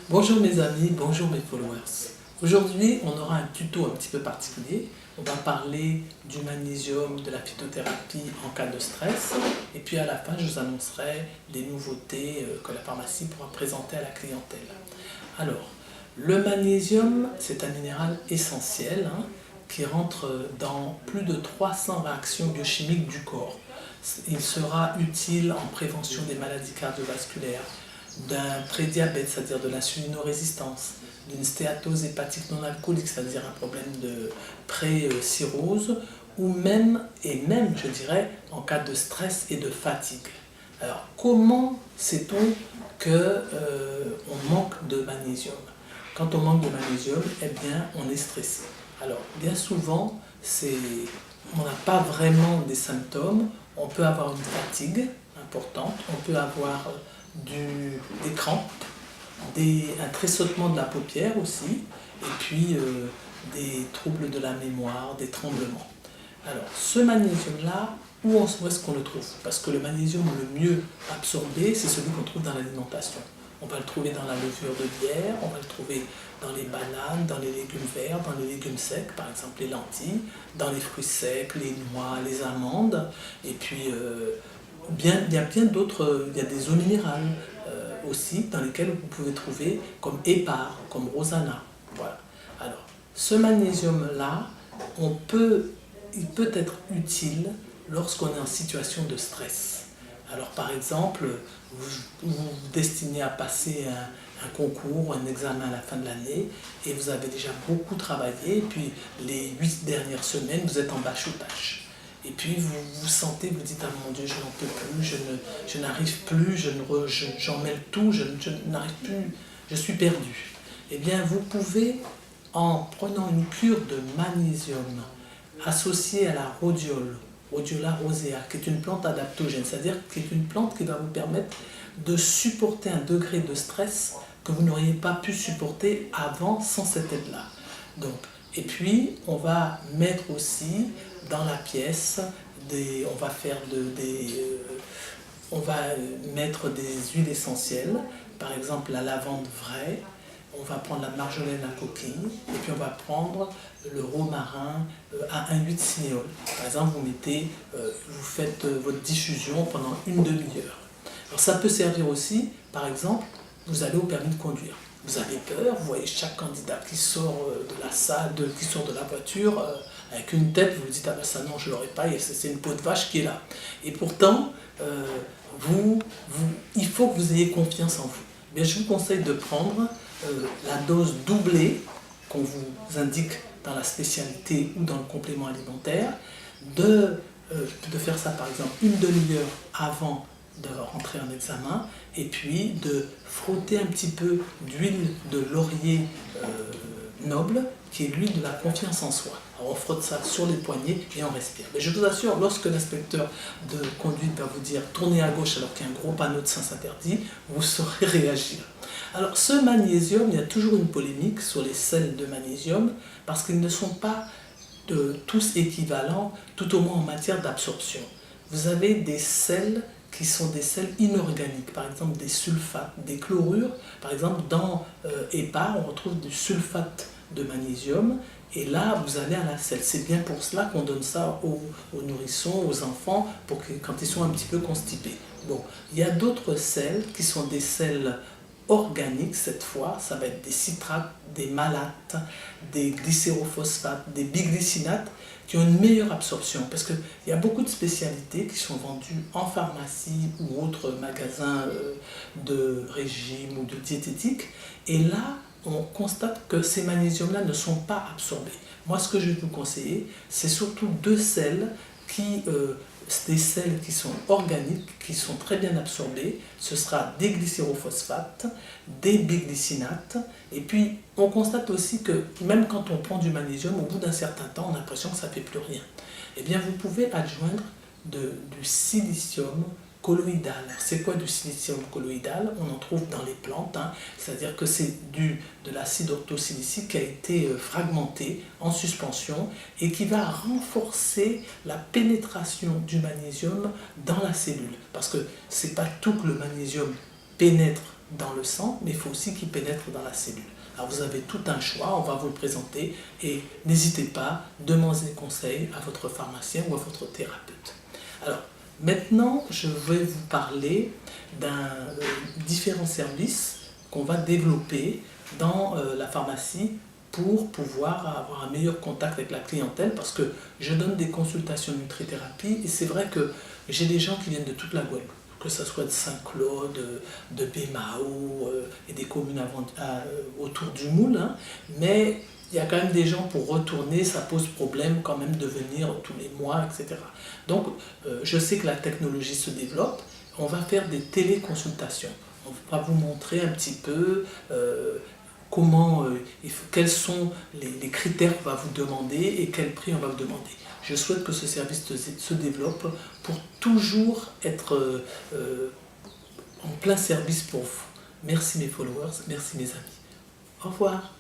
Bonjour mes amis, bonjour mes followers. Aujourd'hui, on aura un tuto un petit peu particulier. On va parler du magnésium, de la phytothérapie en cas de stress. Et puis à la fin, je vous annoncerai des nouveautés que la pharmacie pourra présenter à la clientèle. Alors, le magnésium, c'est un minéral essentiel qui rentre dans plus de 300 réactions biochimiques du corps. Il sera utile en prévention des maladies cardiovasculaires, d'un prédiabète, c'est-à-dire de l'insulinorésistance, d'une stéatose hépatique non alcoolique, c'est-à-dire un problème de pré-cirrhose, ou même, je dirais, en cas de stress et de fatigue. Alors, comment sait-on qu'on manque de magnésium? Quand on manque de magnésium, eh bien, on est stressé. Alors, bien souvent, on n'a pas vraiment des symptômes. On peut avoir une fatigue importante, on peut avoir des crampes, un tressautement de la paupière aussi, et puis des troubles de la mémoire, des tremblements. Alors, ce magnésium-là, où est-ce qu'on le trouve? Parce que le magnésium le mieux absorbé, c'est celui qu'on trouve dans l'alimentation. On va le trouver dans la levure de bière, on va le trouver dans les bananes, dans les légumes verts, dans les légumes secs, par exemple les lentilles, dans les fruits secs, les noix, les amandes, et puis il y a bien d'autres, il y a des eaux minérales aussi dans lesquelles vous pouvez trouver comme épar, comme rosana. Voilà. Alors, ce magnésium-là, il peut être utile lorsqu'on est en situation de stress. Alors par exemple, vous vous destinez à passer un concours, un examen à la fin de l'année, et vous avez déjà beaucoup travaillé, et puis les 8 dernières semaines, vous êtes en bachotage. Et puis vous vous sentez, vous dites, ah mon Dieu, je n'en peux plus, je n'arrive plus, j'en mêle tout, je n'arrive plus, je suis perdu. Eh bien, vous pouvez, en prenant une cure de magnésium associée à la rhodiole, Rhodiola rosea, qui est une plante adaptogène, c'est-à-dire qui est une plante qui va vous permettre de supporter un degré de stress que vous n'auriez pas pu supporter avant sans cette aide-là. Donc, et puis, on va mettre aussi dans la pièce, on va mettre des huiles essentielles, par exemple la lavande vraie, on va prendre la marjolaine à coquille, et puis on va prendre le romarin à un huile de cinéole. Par exemple, vous faites votre diffusion pendant une demi-heure. Alors ça peut servir aussi, par exemple, vous allez au permis de conduire. Vous avez peur, vous voyez chaque candidat qui sort de la salle, qui sort de la voiture, avec une tête, vous vous dites, ah ben ça non, je ne l'aurais pas, c'est une peau de vache qui est là. Et pourtant, il faut que vous ayez confiance en vous. Mais je vous conseille de prendre la dose doublée qu'on vous indique dans la spécialité ou dans le complément alimentaire, de faire ça par exemple une demi-heure avant de rentrer en examen, et puis de frotter un petit peu d'huile de laurier noble, qui est l'huile de la confiance en soi. Alors on frotte ça sur les poignets et on respire. Mais je vous assure, lorsque l'inspecteur de conduite va vous dire tournez à gauche alors qu'il y a un gros panneau de sens interdit, vous saurez réagir. Alors ce magnésium, il y a toujours une polémique sur les sels de magnésium parce qu'ils ne sont pas tous équivalents, tout au moins en matière d'absorption. Vous avez des sels qui sont des sels inorganiques, par exemple des sulfates, des chlorures. Par exemple, dans épar, on retrouve du sulfate de magnésium, et là, vous allez à la selle. C'est bien pour cela qu'on donne ça aux nourrissons, aux enfants, quand ils sont un petit peu constipés. Bon, il y a d'autres sels qui sont des sels organiques cette fois, ça va être des citrates, des malates, des glycérophosphates, des biglycinates, qui ont une meilleure absorption, parce qu'il y a beaucoup de spécialités qui sont vendues en pharmacie ou autres magasins de régime ou de diététique, et là, on constate que ces magnésiums-là ne sont pas absorbés. Moi, ce que je vais vous conseiller, c'est surtout deux sels des sels qui sont organiques, qui sont très bien absorbés. Ce sera des glycérophosphates, des biglycinates, et puis on constate aussi que même quand on prend du magnésium, au bout d'un certain temps, on a l'impression que ça ne fait plus rien. Eh bien, vous pouvez adjoindre du silicium colloïdal. C'est quoi du silicium colloïdal? On en trouve dans les plantes, c'est-à-dire que c'est de l'acide orthosilicique qui a été fragmenté en suspension et qui va renforcer la pénétration du magnésium dans la cellule. Parce que c'est pas tout que le magnésium pénètre dans le sang, mais il faut aussi qu'il pénètre dans la cellule. Alors vous avez tout un choix, on va vous le présenter et n'hésitez pas, demandez conseil à votre pharmacien ou à votre thérapeute. Alors maintenant, je vais vous parler d'un différents services qu'on va développer dans la pharmacie pour pouvoir avoir un meilleur contact avec la clientèle, parce que je donne des consultations de nutrithérapie et c'est vrai que j'ai des gens qui viennent de toute la Guadeloupe, que ce soit de Saint-Claude, de Bémao et des communes autour du Moule, hein, mais il y a quand même des gens pour retourner, ça pose problème quand même de venir tous les mois, etc. Donc je sais que la technologie se développe, on va faire des téléconsultations, on va vous montrer un petit peu quels sont les critères qu'on va vous demander et quel prix on va vous demander. Je souhaite que ce service se développe pour toujours être en plein service pour vous. Merci mes followers, merci mes amis. Au revoir.